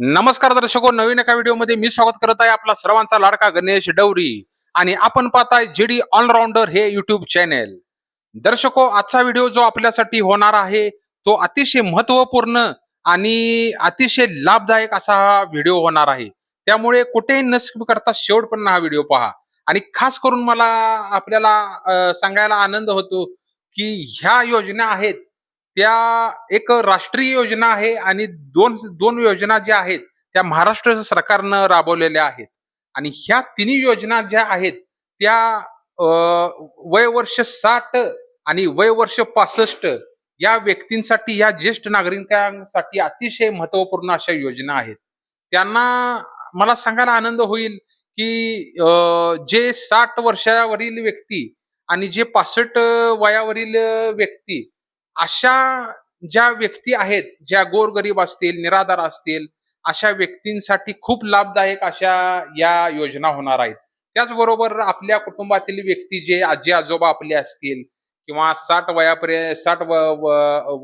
नमस्कार दर्शको, नवीन एका व्हिडिओमध्ये मी स्वागत करत आहे आपला सर्वांचा लाडका गणेश डवरी. आणि आपण पाहताय जीडी ऑलराऊंडर हे युट्यूब चॅनेल. दर्शको, आजचा व्हिडिओ जो आपल्यासाठी होणार आहे तो अतिशय महत्वपूर्ण आणि अतिशय लाभदायक असा हा व्हिडिओ होणार आहे. त्यामुळे कुठेही न स्किप करता शेवटपर्यंत हा व्हिडिओ पहा. आणि खास करून मला आपल्याला सांगायला आनंद होतो की ह्या योजना आहेत त्या एक राष्ट्रीय योजना आहे आणि दोन दोन योजना ज्या आहेत त्या महाराष्ट्र सरकारनं राबवलेल्या आहेत. आणि ह्या तिन्ही योजना ज्या आहेत त्या अ, वय वर्ष 60 आणि वय वर्ष 65 या व्यक्तींसाठी, या ज्येष्ठ नागरिकांसाठी अतिशय महत्वपूर्ण अशा योजना आहेत. त्यांना मला सांगायला आनंद होईल की जे 60 वर्षावरील व्यक्ती आणि जे 65 वयावरील व्यक्ती, अशा ज्या व्यक्ती आहेत, ज्या गोरगरीब असतील, निराधार असतील, अशा व्यक्तींसाठी खूप लाभदायक अशा या योजना होणार आहेत. त्याचबरोबर आपल्या कुटुंबातील व्यक्ती जे आजी-आजोबा आपले असतील किंवा 60 वयापर्यंत 60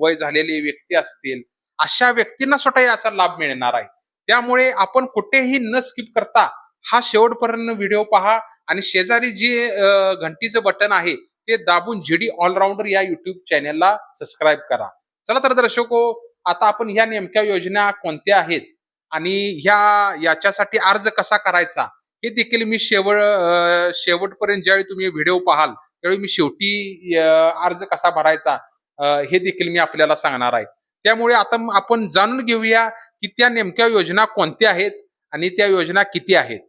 वय झालेली व्यक्ती असतील, अशा व्यक्तींना सुद्धा याचा लाभ मिळणार आहे. त्यामुळे आपण कुठेही न स्किप करता हा शेवटपर्यंत व्हिडिओ पहा आणि शेजारी जे घंटीचं बटन आहे ते दाबून जीडी ऑलराऊंडर या युट्यूब चॅनेलला सबस्क्राईब करा. चला तर दर्शको, आता आपण ह्या नेमक्या योजना कोणत्या आहेत आणि याच्यासाठी अर्ज कसा करायचा हे देखील मी शेवटपर्यंत ज्यावेळी तुम्ही व्हिडिओ पाहाल त्यावेळी मी शेवटी अर्ज कसा भरायचा हे देखील मी आपल्याला सांगणार आहे. त्यामुळे आता आपण जाणून घेऊया की त्या नेमक्या योजना कोणत्या आहेत आणि त्या योजना किती आहेत.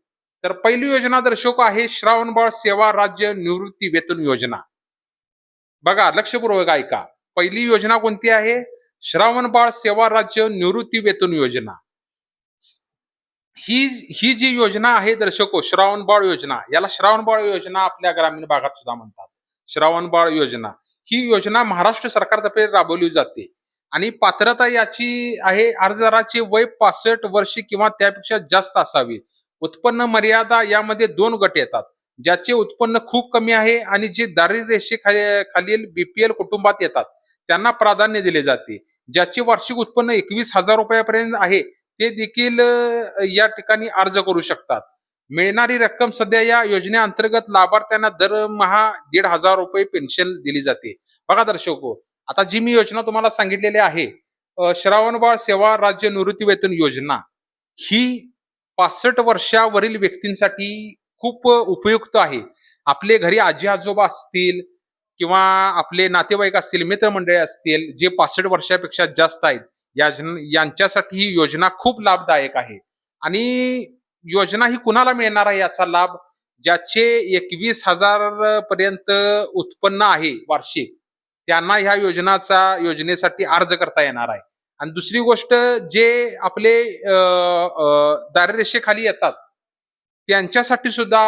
तर पहिली योजना दर्शको आहे श्रावणबाळ सेवा राज्य निवृत्ती वेतन योजना. बघा, लक्षपूर्वक ऐका. पहिली योजना कोणती आहे? श्रावणबाळ सेवा राज्य निवृत्ती वेतन योजना. ही ही जी योजना आहे दर्शको, श्रावणबाळ योजना, याला श्रावणबाळ योजना आपल्या ग्रामीण भागात सुद्धा म्हणतात. श्रावणबाळ योजना ही योजना महाराष्ट्र सरकारतर्फे राबवली जाते आणि पात्रता याची आहे अर्जदाराचे वय 65 वर्षे किंवा त्यापेक्षा जास्त असावे. उत्पन्न मर्यादा यामध्ये 2 गट येतात. ज्याचे उत्पन्न खूप कमी आहे आणि जे दारिद्र्य रेषेखालील बीपीएल कुटुंबात येतात त्यांना प्राधान्य दिले जाते. ज्याचे वार्षिक उत्पन्न 21,000 रुपयापर्यंत आहे ते देखील या ठिकाणी अर्ज करू शकतात. मिळणारी रक्कम सध्या या योजनेअंतर्गत लाभार्थ्यांना दरमहा 1,500 रुपये पेन्शन दिली जाते. बघा दर्शको, आता जी मी योजना तुम्हाला सांगितलेली आहे, श्रावणबाळ सेवा राज्य निवृत्ती वेतन योजना, ही 65 वर्षावरील व्यक्तींसाठी खूप उपयुक्त आहे. आपले घरी आजी आजोबा असतील किंवा आपले नातेवाईक असतील, मित्रमंडळी असतील, जे 65 वर्षापेक्षा जास्त आहेत, यांच्यासाठी ही योजना खूप लाभदायक आहे. आणि योजना ही कुणाला मिळणार आहे याचा लाभ? ज्याचे 21,000 पर्यंत उत्पन्न आहे वार्षिक, त्यांना ह्या योजनेसाठी अर्ज करता येणार आहे. आणि दुसरी गोष्ट, जे आपले दारिद्र्यरेषेखाली येतात त्यांच्यासाठी सुद्धा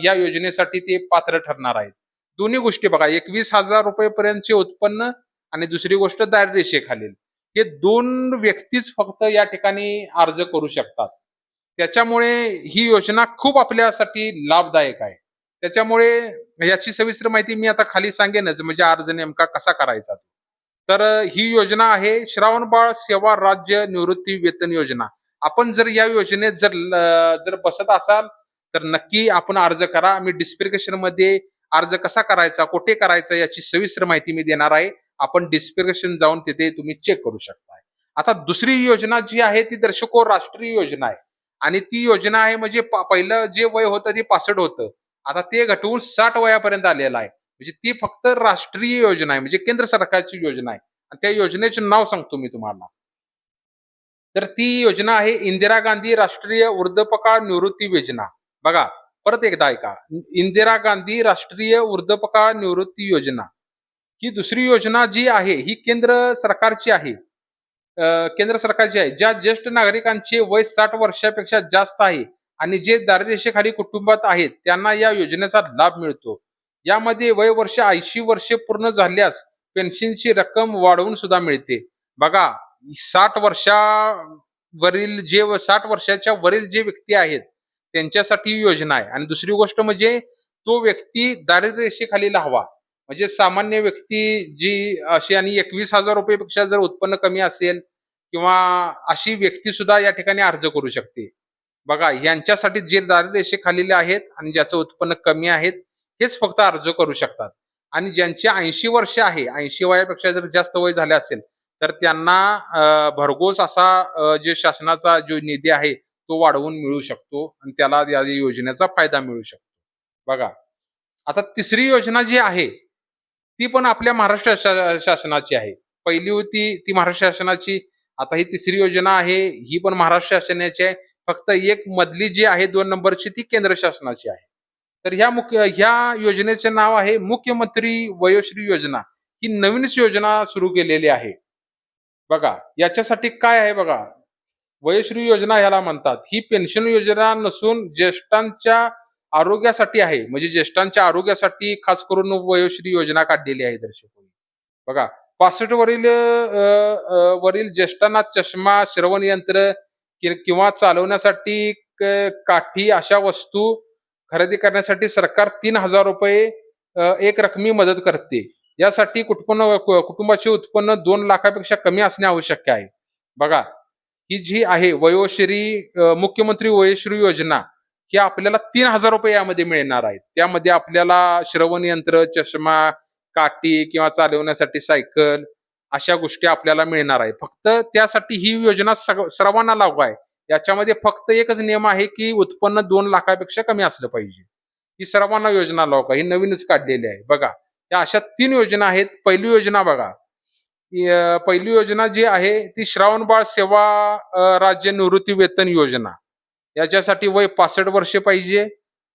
या योजनेसाठी ते पात्र ठरणार आहेत. दोन्ही गोष्टी बघा, 21,000 रुपये पर्यंतचे उत्पन्न आणि दुसरी गोष्ट दारिद्र्यरेषेखालील, हे 2 व्यक्तीच फक्त या ठिकाणी अर्ज करू शकतात. त्याच्यामुळे ही योजना खूप आपल्यासाठी लाभदायक आहे. त्याच्यामुळे याची सविस्तर माहिती मी आता खाली सांगेनच, म्हणजे अर्ज नेमका कसा करायचा. तर ही योजना आहे श्रावणबाळ सेवा राज्य निवृत्ती वेतन योजना. आपण जर या योजनेत जर बसत असाल तर नक्की आपण अर्ज करा. मी डिस्क्रिप्शन मध्ये अर्ज कसा करायचा, कुठे करायचा याची सविस्तर माहिती मी देणार आहे. आपण डिस्क्रिप्शन जाऊन तिथे तुम्ही चेक करू शकता. आता दुसरी योजना जी आहे ती दर्शको राष्ट्रीय योजना आहे. आणि ती योजना आहे म्हणजे पहिलं जे वय होतं ते 65 होतं, आता ते घटवून 60 वयापर्यंत आलेलं आहे. म्हणजे ती फक्त राष्ट्रीय योजना आहे, म्हणजे केंद्र सरकारची योजना आहे. आणि त्या योजनेचे नाव सांगतो मी तुम्हाला. तर ती योजना आहे इंदिरा गांधी राष्ट्रीय वृद्धपकाळ निवृत्ती योजना. बघा, परत एकदा ऐका. इंदिरा गांधी राष्ट्रीय वृद्धपकाळ निवृत्ती योजना ही दुसरी योजना जी आहे ही केंद्र सरकारची आहे. केंद्र सरकारची आहे. ज्या ज्येष्ठ नागरिकांचे वय 60 वर्षापेक्षा जास्त आहे आणि जे दारिद्र्यरेषेखाली कुटुंबात आहेत त्यांना या योजनेचा लाभ मिळतो. यामध्ये वय वर्ष 80 वर्षे पूर्ण झाल्यास पेन्शनची रक्कम वाढवून सुद्धा मिळते. बघा, 60 वर्षावरील 60 वर्षाच्या वरील जे व्यक्ती आहेत त्यांच्यासाठी ही योजना आहे. आणि दुसरी गोष्ट म्हणजे तो व्यक्ती दारिद्र्य रेषेखालील हवा, म्हणजे सामान्य व्यक्ती जी अशी, आणि 21,000 रुपयेपेक्षा जर उत्पन्न कमी असेल किंवा अशी व्यक्ती सुद्धा या ठिकाणी अर्ज करू शकते. बघा, यांच्यासाठी जे दारिद्र्य रेषेखालील आहेत आणि ज्याचं उत्पन्न कमी आहेत, हेच फक्त अर्ज करू शकतात. आणि ज्यांची 80 वर्ष आहे, 80 वयापेक्षा जर जास्त वय झाले असेल, तर त्यांना भरघोस असा जे शासनाचा जो निधी आहे, तो वाढवून मिळू शकतो आणि त्याला या योजनेचा फायदा मिळू शकतो. बघा, आता तिसरी योजना जी आहे, ती पण आपल्या महाराष्ट्र शासनाची आहे. पहिली होती ती महाराष्ट्र शासनाची, आता ही तिसरी योजना आहे, ही पण महाराष्ट्र शासनाची आहे. फक्त एक मधली जी आहे 2 नंबरची ती केंद्र शासनाची आहे. तर ह्या योजनेचे नाव आहे मुख्यमंत्री वयोश्री योजना. ही नवीनच योजना सुरू केलेली आहे. बघा, याच्यासाठी काय आहे बघा, वयोश्री योजना ह्याला म्हणतात. ही पेन्शन योजना नसून ज्येष्ठांच्या आरोग्यासाठी आहे. म्हणजे ज्येष्ठांच्या आरोग्यासाठी खास करून वयोश्री योजना काढलेली आहे दर्शक. बघा, 65 वरील ज्येष्ठांना चष्मा, श्रवण यंत्र किंवा चालवण्यासाठी काठी अशा वस्तू खरेदी करण्यासाठी सरकार ₹3000 एक रकमी मदत करते. यासाठी कुटुंबाचे उत्पन्न 2 लाखापेक्षा कमी असणे आवश्यक आहे. बघा, ही जी आहे वयोश्री मुख्यमंत्री वयोश्री योजना, ही आपल्याला ₹3000 यामध्ये मिळणार आहेत. त्यामध्ये आपल्याला श्रवण यंत्र, चष्मा, काठी किंवा चालवण्यासाठी सायकल अशा गोष्टी आपल्याला मिळणार आहे. फक्त त्यासाठी ही योजना सर्वांना लागू आहे. याच्यामध्ये फक्त एकच नियम आहे की उत्पन्न 2 लाखापेक्षा कमी असलं पाहिजे. ही सर्वांना योजना लागू आहे. ही नवीनच काढलेली आहे. बघा, या अशा 3 योजना आहेत. पहिली योजना बघा, पहिली योजना जी आहे ती श्रावणबाळ सेवा राज्य निवृत्ती वेतन योजना. याच्यासाठी वय 65 वर्षे पाहिजे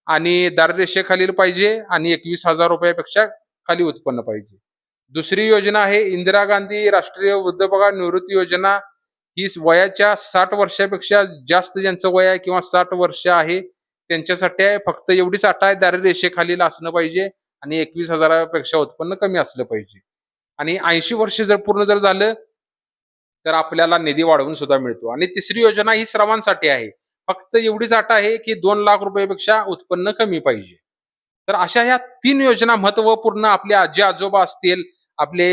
आणि दारिद्र्यरेषेखालील पाहिजे आणि ₹21,000 खाली उत्पन्न पाहिजे. दुसरी योजना आहे इंदिरा गांधी राष्ट्रीय वृद्धापकाळ निवृत्ती योजना. ही वयाच्या 60 वर्षापेक्षा जास्त ज्यांचं वय आहे किंवा 60 वर्ष आहे त्यांच्यासाठी आहे. फक्त एवढीच अट आहे, दारिद्र्य रेषेखालील असलं पाहिजे आणि 21,000पेक्षा उत्पन्न कमी असलं पाहिजे. आणि 80 वर्ष जर पूर्ण झालं तर आपल्याला निधी वाढवून सुद्धा मिळतो. आणि तिसरी योजना ही सर्वांसाठी आहे. फक्त एवढीच अट आहे की 2 लाख रुपयापेक्षा उत्पन्न कमी पाहिजे. तर अशा ह्या 3 योजना महत्वपूर्ण आपले आजी आजोबा असतील, आपले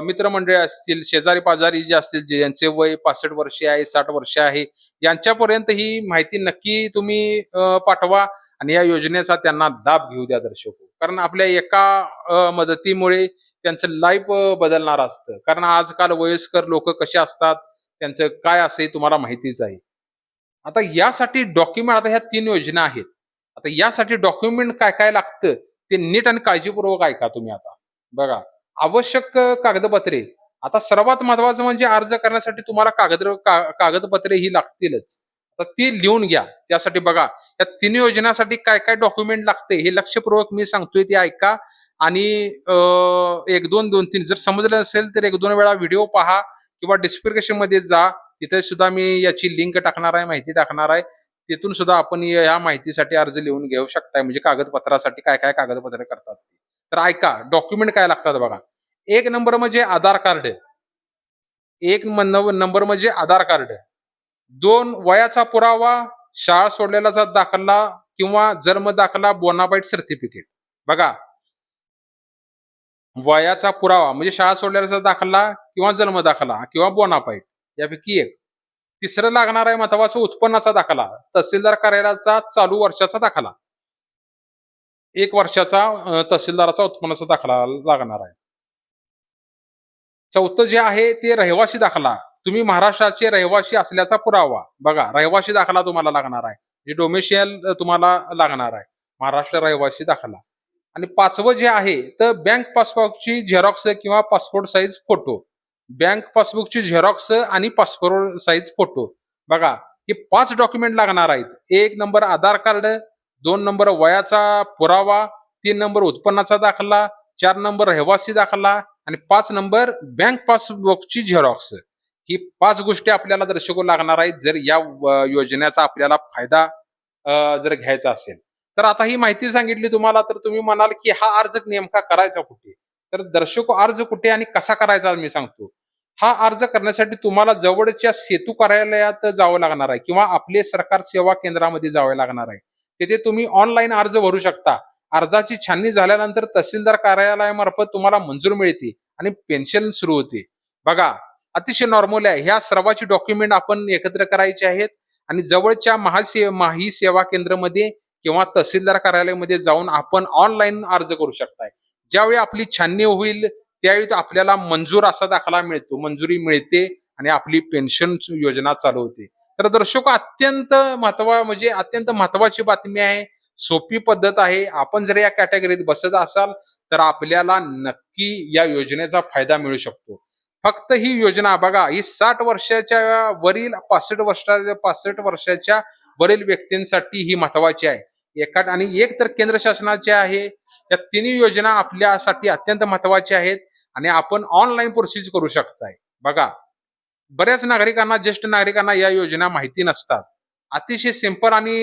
मित्रमंडळी असतील, शेजारी पाजारी जे असतील, ज्यांचे वय 65 वर्षे आहे, 60 वर्ष आहे, यांच्यापर्यंत ही माहिती नक्की तुम्ही पाठवा आणि या योजनेचा त्यांना लाभ घेऊ द्या दर्शको. कारण आपल्या एका मदतीमुळे त्यांचं लाईफ बदलणार असतं. कारण आजकाल वयस्कर लोक कसे असतात, त्यांचं काय असे तुम्हाला माहितीच आहे. आता यासाठी डॉक्युमेंट, आता ह्या 3 योजना आहेत. आता यासाठी डॉक्युमेंट काय काय लागतं ते नीट आणि काळजीपूर्वक ऐका तुम्ही आता. बघा, आवश्यक कागदपत्रे. आता सर्वात महत्वाचं म्हणजे अर्ज करण्यासाठी तुम्हाला कागदपत्रे ही लागतीलच. तर ती लिहून घ्या. त्यासाठी बघा, या 3 योजनासाठी काय काय डॉक्युमेंट लागते हे लक्षपूर्वक मी सांगतोय ते ऐका. आणि 1, 2, 2, 3 जर समजलं असेल तर 1-2 वेळा व्हिडिओ पहा किंवा डिस्क्रिप्शन मध्ये जा. तिथे सुद्धा मी याची लिंक टाकणार आहे, माहिती टाकणार आहे. तिथून सुद्धा आपण या माहितीसाठी अर्ज लिहून घेऊ शकताय. म्हणजे कागदपत्रासाठी काय काय कागदपत्रे करतात. तर ऐका, डॉक्युमेंट काय लागतात बघा. 1 नंबर म्हणजे आधार कार्ड. 1 नंबर म्हणजे आधार कार्ड. 2 वयाचा पुरावा, शाळा सोडलेला दाखला किंवा जन्म दाखला, बोनाफाईड सर्टिफिकेट. बघा, वयाचा पुरावा म्हणजे शाळा सोडल्याचा दाखला किंवा जन्म दाखला किंवा बोनाफाईड यापैकी एक. तिसरं लागणार आहे महत्वाचं उत्पन्नाचा दाखला, तहसीलदार कार्यालयाचा चालू वर्षाचा दाखला. 1 वर्षाचा तहसीलदाराचा उत्पन्नाचा दाखला लागणार आहे. चौथं जे आहे ते रहिवासी दाखला. तुम्ही महाराष्ट्राचे रहिवासी असल्याचा पुरावा. बघा, रहिवासी दाखला तुम्हाला लागणार आहे. म्हणजे डोमेशियल तुम्हाला लागणार आहे, महाराष्ट्र रहिवासी दाखला. आणि 5वं जे आहे तर बँक पासबुकची झेरॉक्स किंवा पासपोर्ट साईज फोटो. बँक पासबुकची झेरॉक्स आणि पासपोर्ट साईज फोटो. बघा, हे 5 डॉक्युमेंट लागणार आहेत. 1 नंबर आधार कार्ड, 2 नंबर वयाचा पुरावा, 3 नंबर उत्पन्नाचा दाखला, 4 नंबर रहिवासी दाखला आणि 5 नंबर बँक पासबुकची झेरॉक्स. ही 5 गोष्टी आपल्याला दर्शकू लागणार आहेत जर या योजनेचा आपल्याला फायदा जर घ्यायचा असेल. तर आता ही माहिती सांगितली तुम्हाला, तर तुम्ही म्हणाल की हा अर्ज नेमका करायचा कुठे. तर दर्शक, अर्ज कुठे आणि कसा करायचा मी सांगतो. हा अर्ज करण्यासाठी तुम्हाला जवळच्या सेतू कार्यालयात जावं लागणार आहे किंवा आपले सरकार सेवा केंद्रामध्ये जावं लागणार आहे. तिथे तुम्ही ऑनलाईन अर्ज भरू शकता. अर्जाची छाननी झाल्यानंतर तहसीलदार कार्यालयामार्फत तुम्हाला मंजूर मिळते आणि पेन्शन सुरू होते. बघा, अतिशय नॉर्मल आहे. ह्या सर्वाची डॉक्युमेंट आपण एकत्र करायचे आहेत आणि जवळच्या माही सेवा केंद्रामध्ये किंवा तहसीलदार कार्यालयामध्ये जाऊन आपण ऑनलाईन अर्ज करू शकताय. ज्यावेळी आपली छाननी होईल त्यावेळी आपल्याला मंजूर असा दाखला मिळतो, मंजुरी मिळते आणि आपली पेन्शन योजना चालू होते. तर दर्शक अत्यंत म्हणजे अत्यंत महत्वाची बातमी आहे. सोपी पद्धत आहे. आपण जर या कॅटेगरीत बसत असाल तर आपल्याला नक्की या योजनेचा फायदा मिळू शकतो. फक्त ही योजना बघा, ही 60 वर्षाच्या वरील 65 वर्षाच्या वरील व्यक्तींसाठी ही महत्वाची आहे. आणि एक तर केंद्र शासनाचे आहे. या तिन्ही योजना आपल्यासाठी अत्यंत महत्वाच्या आहेत आणि आपण ऑनलाईन प्रोसेस करू शकताय. बघा, बऱ्याच नागरिकांना, ज्येष्ठ नागरिकांना या योजना माहिती नसतात. अतिशय सिंपल आणि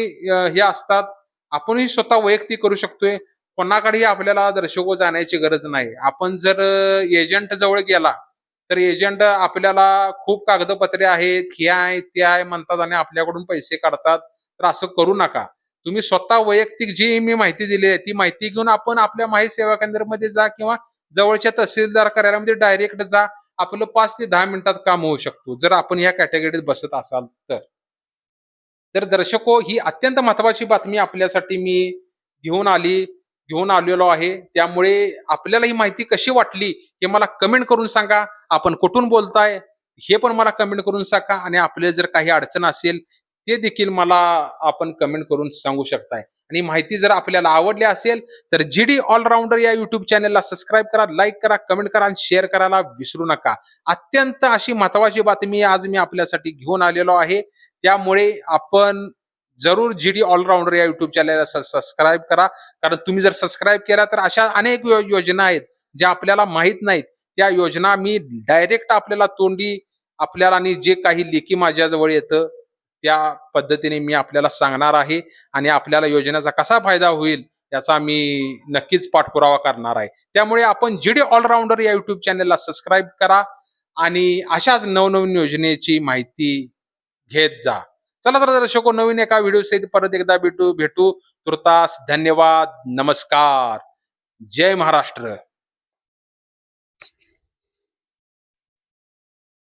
हे असतात. आपणही स्वतः वैयक्तिक करू शकतोय. कोणाकडेही आपल्याला दर्शको जाण्याची गरज नाही. आपण जर एजंट जवळ गेला तर एजंट आपल्याला खूप कागदपत्रे आहेत, हे आहे ते आहे म्हणतात आणि आपल्याकडून पैसे काढतात. तर असं करू नका. तुम्ही स्वतः वैयक्तिक जी मी माहिती दिली आहे ती माहिती घेऊन आपण आपल्या माहिती सेवा केंद्रामध्ये जा किंवा जवळच्या तहसीलदार कार्यालयामध्ये डायरेक्ट जा. आपलं 5 ते 10 मिनिटात काम होऊ शकतो जर आपण या कॅटेगरीत बसत असाल तर. तर दर्शको, ही अत्यंत महत्वाची बातमी आपल्यासाठी मी घेऊन आलेलो आहे. त्यामुळे आपल्याला ही माहिती कशी वाटली हे मला कमेंट करून सांगा. आपण कुठून बोलताय हे पण मला कमेंट करून सांगा आणि आपले जर काही अडचण असेल ते देखील मला आपण कमेंट करून सांगू शकताय. आणि माहिती जर आपल्याला आवडली असेल तर जीडी ऑलराऊंडर या युट्यूब चॅनलला सबस्क्राईब करा, लाईक करा, कमेंट करा आणि शेअर करायला विसरू नका. अत्यंत अशी महत्वाची बातमी आज मी आपल्यासाठी घेऊन आलेलो आहे. त्यामुळे आपण जरूर जीडी ऑलराऊंडर या युट्यूब चॅनलला सबस्क्राईब करा. कारण तुम्ही जर सबस्क्राईब केला तर अशा अनेक योजना आहेत ज्या आपल्याला माहित नाहीत. त्या योजना मी डायरेक्ट आपल्याला तोंडी आपल्याला आणि जे काही लेखी माझ्या जवळ येतं त्या पद्धतीने मी आपल्याला सांगणार आहे आणि आपल्याला योजनेचा कसा फायदा होईल याचा मी नक्कीच पाठपुरावा करणार आहे. त्यामुळे आपण जीडी ऑलराऊंडर या युट्यूब चॅनलला सबस्क्राईब करा आणि अशाच नवनवीन योजनेची माहिती घेत जा. चला तर दर्शको, नवीन एका व्हिडिओ सहित परत एकदा भेटू. तुर्तास धन्यवाद. नमस्कार. जय महाराष्ट्र.